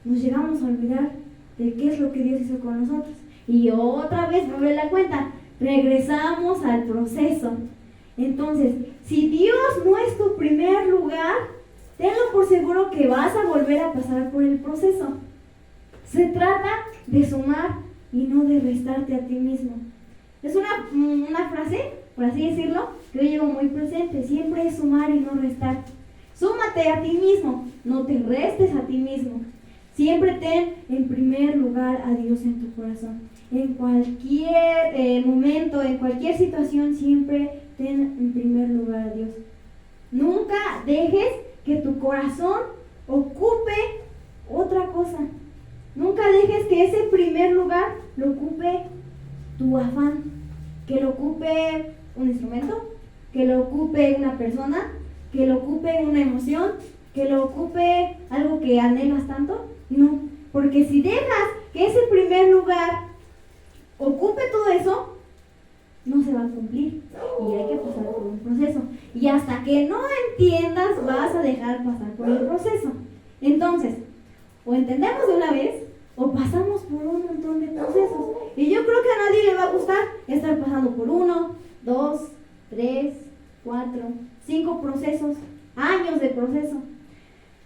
Nos llegamos a olvidar de qué es lo que Dios hizo con nosotros. Y otra vez, vuelve la cuenta, regresamos al proceso. Entonces, si Dios no es tu primer lugar, tenlo por seguro que vas a volver a pasar por el proceso. Se trata de sumar y no de restarte a ti mismo. Es una frase, por así decirlo, que yo llevo muy presente. Siempre es sumar y no restar. Súmate a ti mismo, no te restes a ti mismo. Siempre ten en primer lugar a Dios en tu corazón. En cualquier momento, en cualquier situación, siempre ten en primer lugar a Dios. Nunca dejes que tu corazón ocupe otra cosa. Nunca dejes que ese primer lugar lo ocupe tu afán, que lo ocupe un instrumento, que lo ocupe una persona, que lo ocupe una emoción, que lo ocupe algo que anhelas tanto. No, porque si dejas que ese primer lugar ocupe todo eso, no se va a cumplir y hay que pasar por un proceso. Y hasta que no entiendas, vas a dejar pasar por el proceso. Entonces, o entendemos de una vez, o pasamos por un montón de procesos. Y yo creo que a nadie le va a gustar estar pasando por 1, 2, 3, 4, 5 procesos, años de proceso.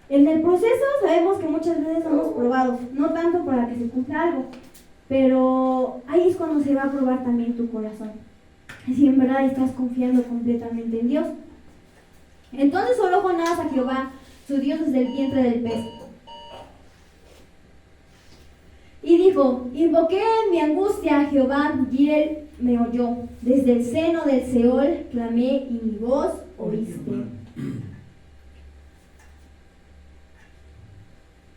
En el proceso sabemos que muchas veces somos probados, no tanto para que se cumpla algo, pero ahí es cuando se va a probar también tu corazón. si en verdad estás confiando completamente en Dios. Entonces oró Jonás a Jehová, su Dios, desde el vientre del pez. Y dijo: invoqué en mi angustia a Jehová, y él me oyó. Desde el seno del Seol clamé, y mi voz oíste.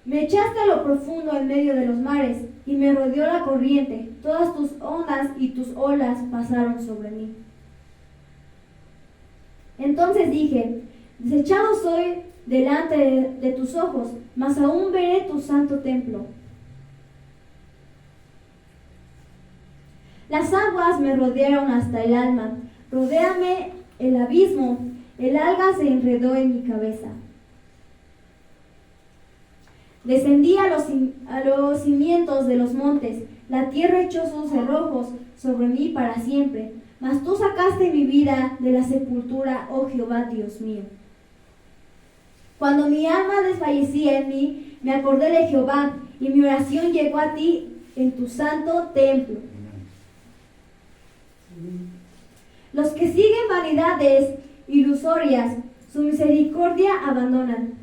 Me echaste a lo profundo en medio de los mares, y me rodeó la corriente. Todas tus ondas y tus olas pasaron sobre mí. Entonces dije: desechado soy delante de tus ojos, mas aún veré tu santo templo. Las aguas me rodearon hasta el alma, rodéame el abismo, el alga se enredó en mi cabeza. Descendí a los cimientos de los montes, la tierra echó sus cerrojos sobre mí para siempre. Mas tú sacaste mi vida de la sepultura, oh Jehová, Dios mío. Cuando mi alma desfallecía en mí, me acordé de Jehová, y mi oración llegó a ti en tu santo templo. Los que siguen vanidades ilusorias, su misericordia abandonan.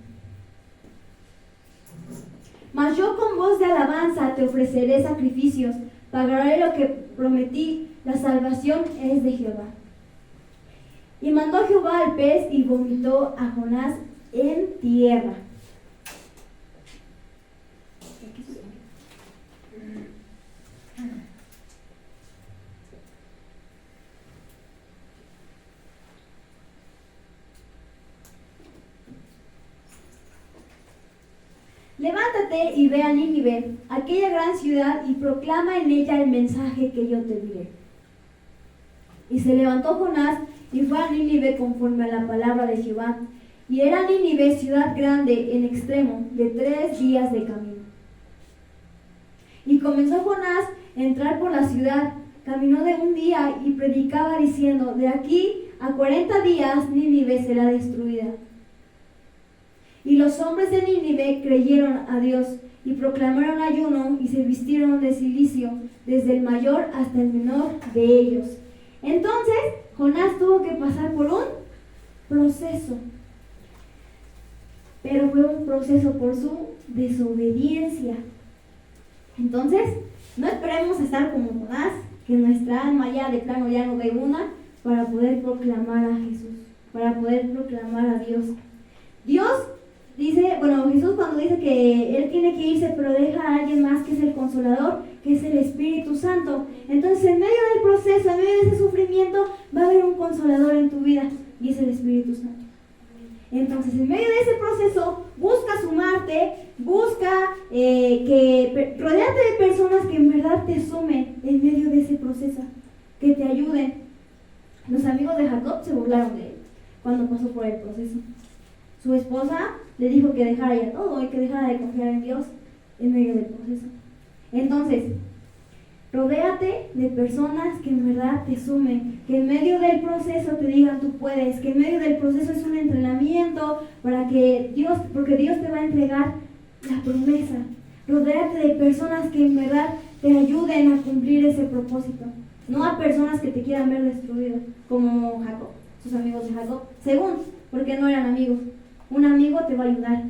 Mas yo con voz de alabanza te ofreceré sacrificios, pagaré lo que prometí, la salvación es de Jehová. Y mandó Jehová al pez y vomitó a Jonás en tierra. Levántate y ve a Nínive, aquella gran ciudad, y proclama en ella el mensaje que yo te diré. Y se levantó Jonás y fue a Nínive conforme a la palabra de Jehová. Y era Nínive ciudad grande en extremo, de 3 días de camino. Y comenzó Jonás a entrar por la ciudad, caminó de un día y predicaba diciendo: de aquí a 40 días Nínive será destruida. Y los hombres de Nínive creyeron a Dios y proclamaron ayuno y se vistieron de cilicio, desde el mayor hasta el menor de ellos. Entonces Jonás tuvo que pasar por un proceso, pero fue un proceso por su desobediencia. Entonces, no esperemos estar como Jonás, que nuestra alma ya de plano ya no da una, para poder proclamar a Jesús, para poder proclamar a Dios. Dios dice, Jesús cuando dice que Él tiene que irse, pero deja a alguien más que es el Consolador, que es el Espíritu Santo. Entonces, en medio del proceso, en medio de ese sufrimiento, va a haber un Consolador en tu vida, y es el Espíritu Santo. Entonces, en medio de ese proceso, busca sumarte, busca rodearte de personas que en verdad te sumen en medio de ese proceso, que te ayuden. Los amigos de Jacob se burlaron de él cuando pasó por el proceso. Su esposa le dijo que dejara ya todo y que dejara de confiar en Dios en medio del proceso. Entonces, rodéate de personas que en verdad te sumen, que en medio del proceso te digan tú puedes, que en medio del proceso es un entrenamiento porque Dios te va a entregar la promesa. Rodéate de personas que en verdad te ayuden a cumplir ese propósito, no a personas que te quieran ver destruido, como Jacob, sus amigos de Jacob, porque no eran amigos. Un amigo te va a ayudar,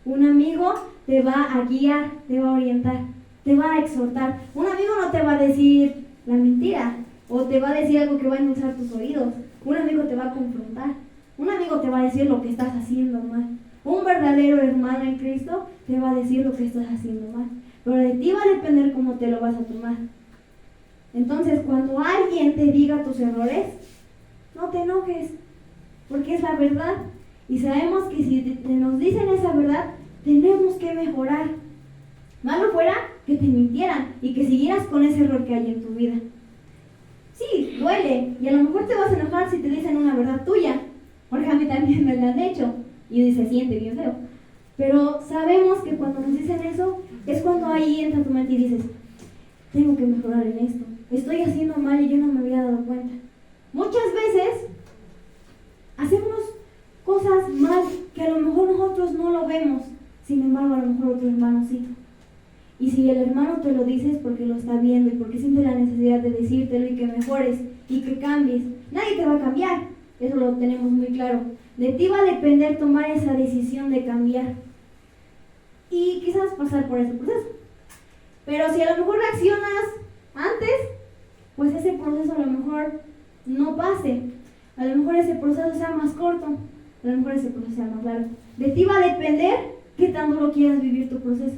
un amigo te va a guiar, te va a orientar, te va a exhortar. Un amigo no te va a decir la mentira o te va a decir algo que va a endulzar tus oídos. Un amigo te va a confrontar, un amigo te va a decir lo que estás haciendo mal. Un verdadero hermano en Cristo te va a decir lo que estás haciendo mal, pero de ti va a depender cómo te lo vas a tomar. Entonces, cuando alguien te diga tus errores, no te enojes, porque es la verdad. Y sabemos que si nos dicen esa verdad, tenemos que mejorar. Malo fuera que te mintieran y que siguieras con ese error que hay en tu vida. Sí, duele, y a lo mejor te vas a enojar si te dicen una verdad tuya, porque a mí también me la han hecho, y se siente bien feo. Pero sabemos que cuando nos dicen eso, es cuando ahí entra tu mente y dices, tengo que mejorar en esto, estoy haciendo mal y yo no me había dado cuenta. Muchas veces hacemos cosas mal que a lo mejor nosotros no lo vemos, sin embargo a lo mejor otro hermano sí. Y si el hermano te lo dice es porque lo está viendo y porque siente la necesidad de decírtelo y que mejores y que cambies. Nadie te va a cambiar, eso lo tenemos muy claro. De ti va a depender tomar esa decisión de cambiar y quizás pasar por ese proceso. Pero si a lo mejor reaccionas antes, pues ese proceso a lo mejor no pase. A lo mejor ese proceso sea más corto, a lo mejor ese proceso sea más largo. De ti va a depender qué tan duro quieras vivir tu proceso.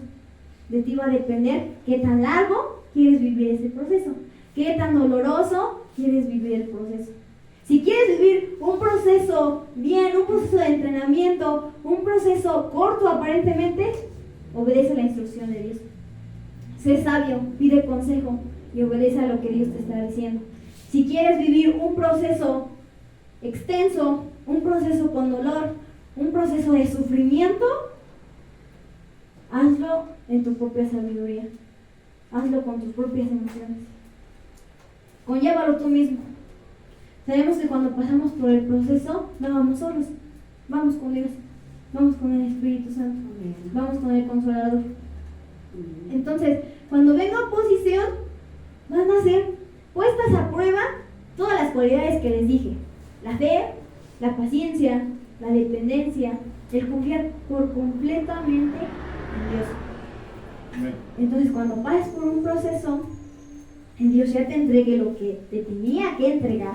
De ti va a depender qué tan largo quieres vivir ese proceso, qué tan doloroso quieres vivir el proceso. Si quieres vivir un proceso bien, un proceso de entrenamiento, un proceso corto aparentemente, obedece la instrucción de Dios. Sé sabio, pide consejo y obedece a lo que Dios te está diciendo. Si quieres vivir un proceso extenso, un proceso con dolor, un proceso de sufrimiento, hazlo en tu propia sabiduría. Hazlo con tus propias emociones. Conllévalo tú mismo. Sabemos que cuando pasamos por el proceso, no vamos solos. Vamos con Dios. Vamos con el Espíritu Santo. Vamos con el Consolador. Entonces, cuando venga oposición, van a ser puestas a prueba todas las cualidades que les dije. La fe, la paciencia, la dependencia, el confiar por completamente en Dios. Entonces, cuando pases por un proceso, en Dios ya te entregue lo que te tenía que entregar,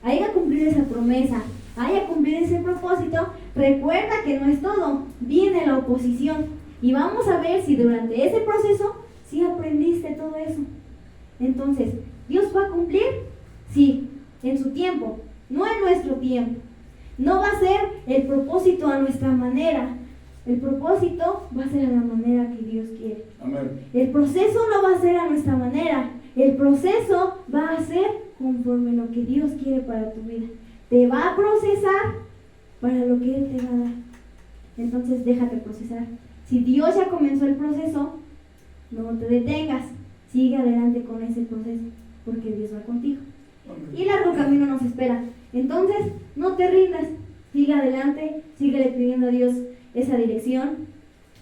haya cumplido esa promesa, haya cumplido ese propósito, recuerda que no es todo, viene la oposición y vamos a ver si durante ese proceso sí aprendiste todo eso. Entonces, ¿Dios va a cumplir? Sí, en su tiempo, no en nuestro tiempo. No va a ser el propósito a nuestra manera. El propósito va a ser a la manera que Dios quiere. Amén. El proceso no va a ser a nuestra manera. El proceso va a ser conforme lo que Dios quiere para tu vida. Te va a procesar para lo que Él te va a dar. Entonces déjate procesar. Si Dios ya comenzó el proceso, no te detengas. Sigue adelante con ese proceso, porque Dios va contigo. Amén. Y largo camino nos espera. Entonces, no te rindas. Sigue adelante, síguele pidiendo a Dios esa dirección.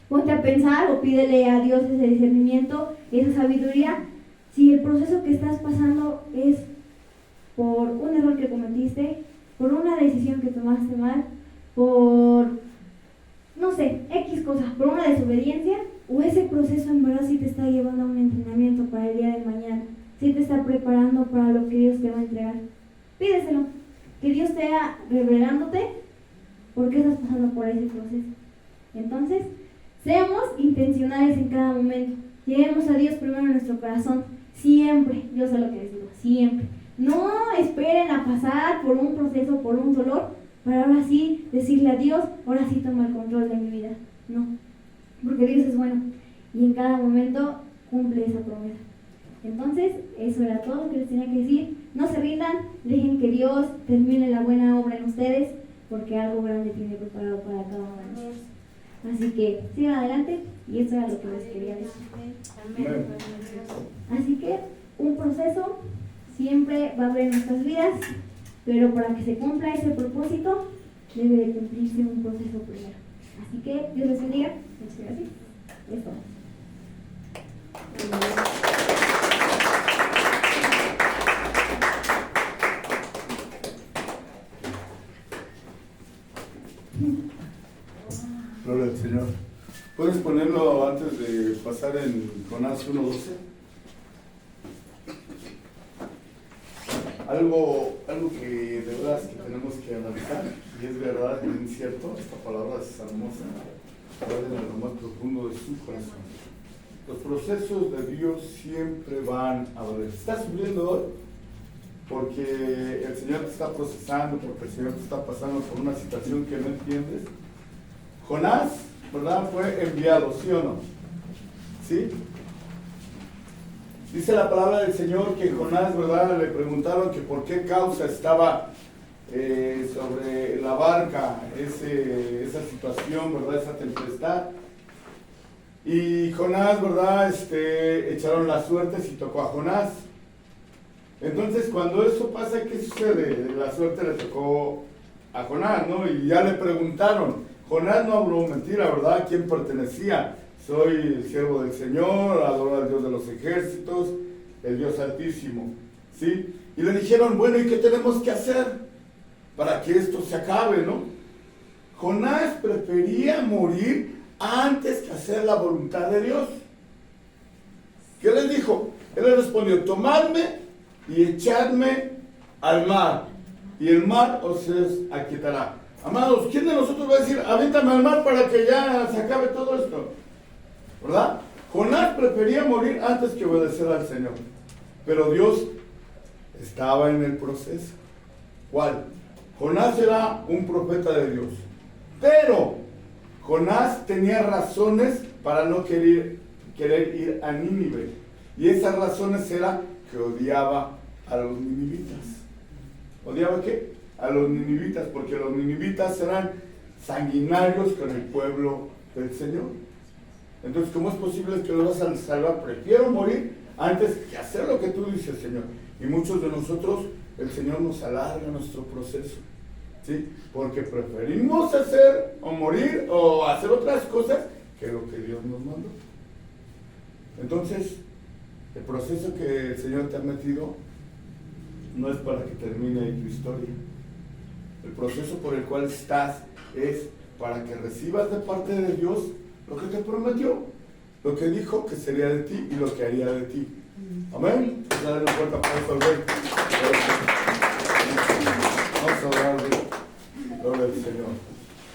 Ponte a pensar o pídele a Dios ese discernimiento, esa sabiduría. Si el proceso que estás pasando es por un error que cometiste, por una decisión que tomaste mal, por, no sé, X cosas, por una desobediencia, o ese proceso en verdad sí te está llevando a un entrenamiento para el día de mañana, sí te está preparando para lo que Dios te va a entregar. Pídeselo, que Dios esté revelándote por qué estás pasando por ese proceso. Entonces, seamos intencionales en cada momento. Llevemos a Dios primero en nuestro corazón. Siempre, yo sé lo que les digo, siempre. No esperen a pasar por un proceso, por un dolor, para ahora sí decirle a Dios, ahora sí toma el control de mi vida. No, porque Dios es bueno y en cada momento cumple esa promesa. Entonces, eso era todo lo que les tenía que decir. No se rindan, dejen que Dios termine la buena obra en ustedes, porque algo grande tiene preparado para cada uno de nosotros. Así que sigan adelante y eso era lo que les quería decir. Amén. Así que un proceso siempre va a haber en nuestras vidas, pero para que se cumpla ese propósito debe de cumplirse un proceso primero. Así que Dios les bendiga. Muchas gracias. Esto. Gloria al Señor. ¿Puedes ponerlo antes de pasar en Jonás 1:12? Algo que de verdad es que tenemos que analizar, y es verdad, y es cierto, esta palabra es hermosa, guarden en lo más profundo de su corazón. Los procesos de Dios siempre van a doler. ¿Estás sufriendo hoy? Porque el Señor te está procesando, porque el Señor te está pasando por una situación que no entiendes. Jonás, ¿verdad? Fue enviado, ¿sí o no? ¿Sí? Dice la palabra del Señor que Jonás, ¿verdad? Le preguntaron que por qué causa estaba sobre la barca esa situación, ¿verdad? Esa tempestad. Y Jonás, ¿verdad? Echaron las suertes y tocó a Jonás. Entonces, cuando eso pasa, ¿qué sucede? La suerte le tocó a Jonás, ¿no? Y ya le preguntaron. Jonás no habló mentira, ¿verdad? ¿A quién pertenecía? soy el siervo del Señor, adoro al Dios de los ejércitos, el Dios Altísimo, ¿sí? Y le dijeron, bueno, ¿y qué tenemos que hacer para que esto se acabe, no? Jonás prefería morir antes que hacer la voluntad de Dios. ¿Qué les dijo? Él les respondió, tomadme y echadme al mar, y el mar os aquietará. Amados, ¿quién de nosotros va a decir, avéntame al mar para que ya se acabe todo esto? ¿Verdad? Jonás prefería morir antes que obedecer al Señor. Pero Dios estaba en el proceso. ¿Cuál? Jonás era un profeta de Dios. Pero Jonás tenía razones para no querer ir a Nínive. Y esas razones eran que odiaba a los ninivitas. ¿Odiaba qué? A los ninivitas, porque los ninivitas eran sanguinarios con el pueblo del Señor. Entonces, ¿cómo es posible que lo vas a salvar? Prefiero morir antes que hacer lo que tú dices, Señor. Y muchos de nosotros, el Señor nos alarga nuestro proceso, ¿sí? Porque preferimos hacer o morir o hacer otras cosas que lo que Dios nos mandó. Entonces, el proceso que el Señor te ha metido no es para que termine ahí tu historia. El proceso por el cual estás es para que recibas de parte de Dios lo que te prometió, lo que dijo que sería de ti y lo que haría de ti. Amén. Dale una fuerte aplauso al Rey. Vamos a orar, gloria al Señor.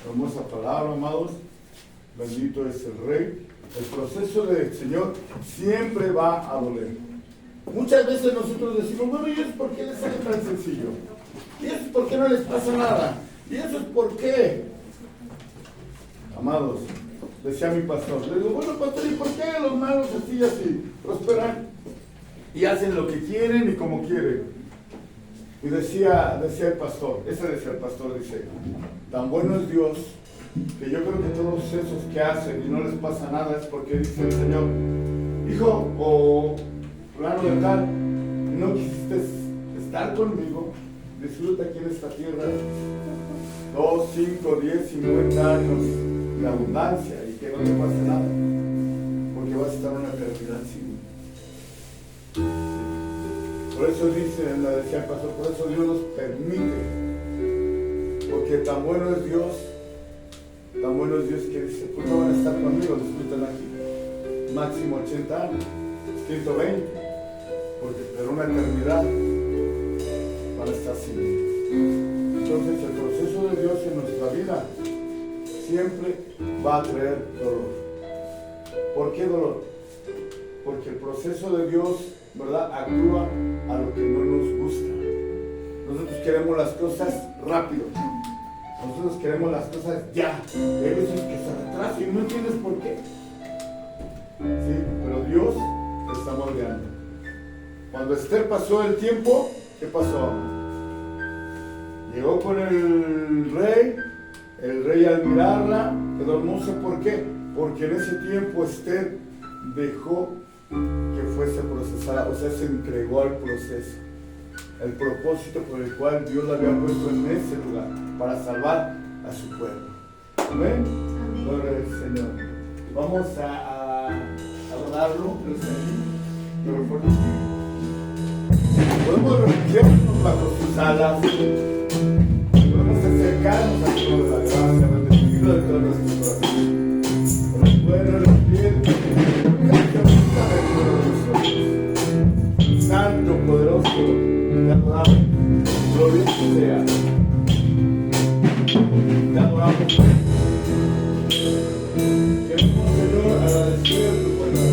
Hermosa palabra, amados. Bendito es el Rey. El proceso del Señor siempre va a doler. Muchas veces nosotros decimos, bueno, ¿y eso por qué les sale tan sencillo? ¿Y eso por qué no les pasa nada? ¿Y eso es por qué? Amados, decía mi pastor, le digo, bueno, pastor, ¿y por qué los malos así y así prosperan y hacen lo que quieren y como quieren? Y decía el pastor, dice, tan bueno es Dios, que yo creo que todos esos que hacen y no les pasa nada es porque dice el Señor, hijo, o fulano de tal, no quisiste estar conmigo, disfruta aquí en esta tierra 2, 5, 10, 50 años de abundancia y que no te pase nada, porque vas a estar una eternidad sin mí. Por eso decía el pastor, por eso Dios nos permite, porque tan bueno es Dios que dice, pues no van a estar conmigo, disfrutan aquí, máximo 80 años, 120, pero una eternidad van a estar sin mí. Entonces el proceso de Dios en nuestra vida siempre va a traer dolor. ¿Por qué dolor? Porque el proceso de Dios, ¿verdad?, actúa a lo que no nos gusta. Nosotros queremos las cosas rápido. Nosotros queremos las cosas ya. Y hay veces que se retrasan y no entiendes por qué. Sí, pero Dios te está moldeando. Cuando Esther pasó el tiempo, ¿qué pasó? Llegó con el rey al mirarla quedó hermosa. ¿Por qué? Porque en ese tiempo Esther dejó que fuese procesada, o sea, se entregó al proceso, el propósito por el cual Dios la había puesto en ese lugar, para salvar a su pueblo. Amén. Gloria al Señor. Vamos a adorarlo, pero por podemos refugiarnos bajo sus alas. Podemos acercarnos al trono de la gracia, bendecido de todas nuestras corazones. Con los buenos, los pies, Santo, poderoso, te adoramos. Glorioso sea. Te adoramos. Queremos, Señor, agradecer tu bondad.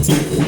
Sobre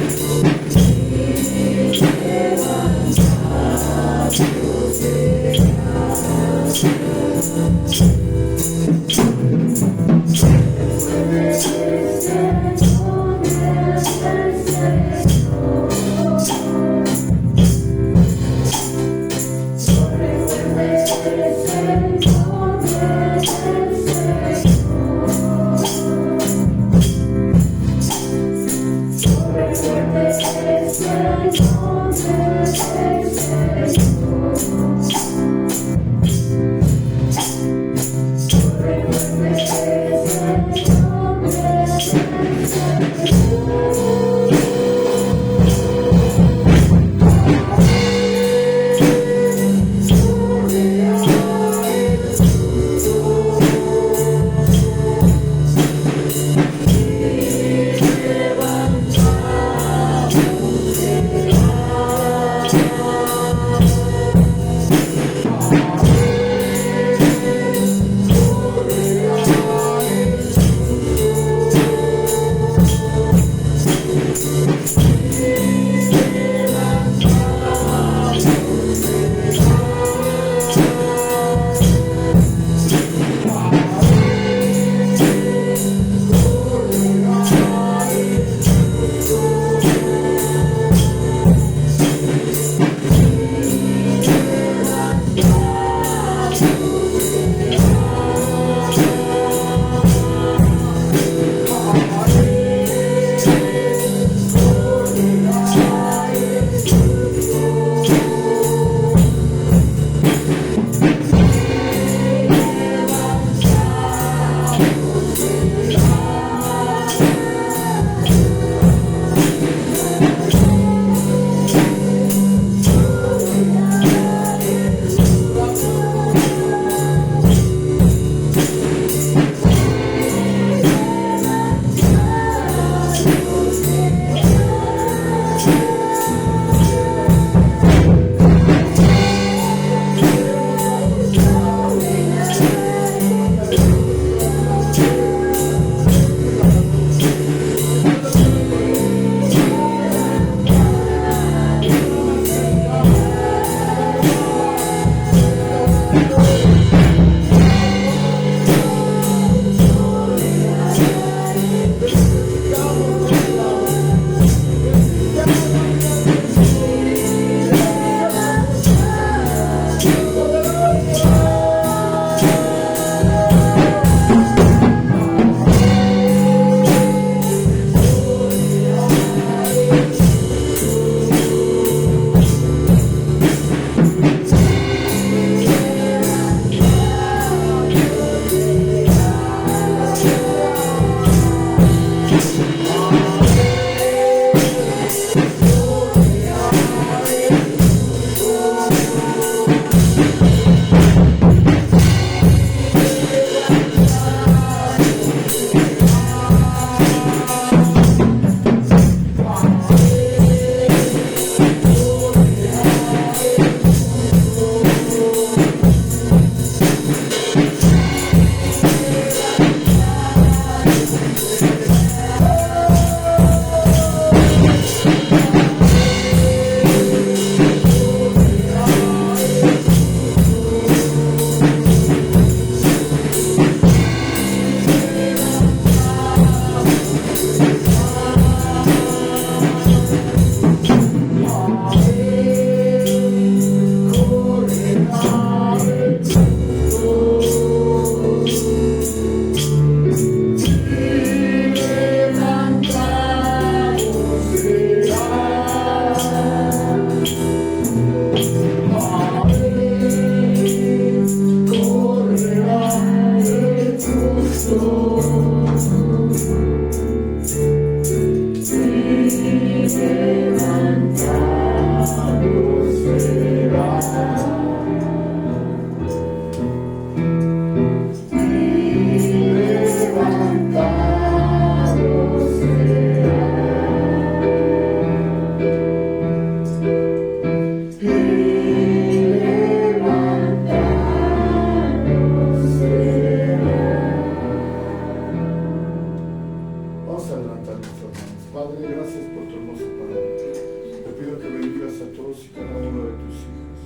Padre, gracias por tu hermosa palabra. Te pido que bendigas a todos y cada uno de tus hijos.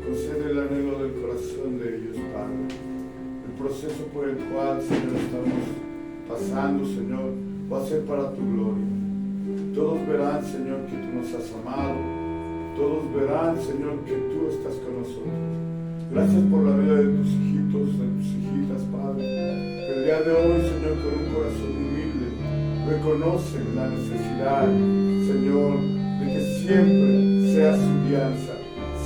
Concede el anhelo del corazón de ellos, Padre. El proceso por el cual, Señor, estamos pasando, Señor, va a ser para tu gloria. Todos verán, Señor, que tú nos has amado. Todos verán, Señor, que tú estás con nosotros. Gracias por la vida de tus hijitos, de tus hijitas, Padre. Que el día de hoy, Señor, con un corazón humilde, reconocen la necesidad, Señor, de que siempre sea su guianza,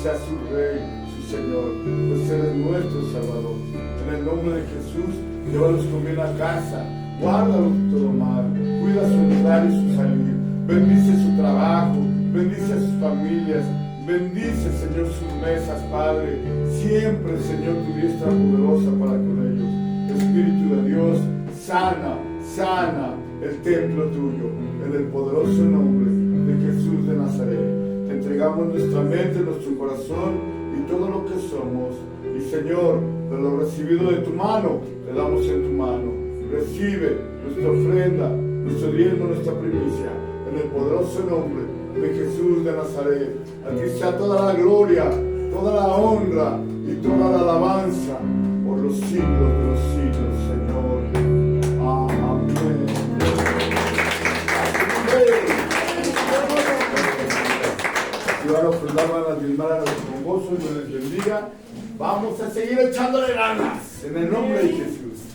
sea su Rey, su Señor, pues eres nuestro Salvador. En el nombre de Jesús, llévalos con bien a casa, guárdalos de todo mal, cuida su entrar y su salir, bendice su trabajo, bendice a sus familias, bendice, Señor, sus mesas, Padre. Siempre, Señor, tu diestra poderosa para con ellos. Espíritu de Dios, sana, sana el templo tuyo, en el poderoso nombre de Jesús de Nazaret. Te entregamos nuestra mente, nuestro corazón y todo lo que somos. Y, Señor, de lo recibido de tu mano, te damos en tu mano. Recibe nuestra ofrenda, nuestro diezmo, nuestra primicia, en el poderoso nombre de Jesús de Nazaret. A ti sea toda la gloria, toda la honra y toda la alabanza por los siglos de los siglos, Señor. Amén. Y van a ofrendar a las hermanas con gozo y Dios les bendiga. Vamos a seguir echándole ganas en el nombre de Jesús.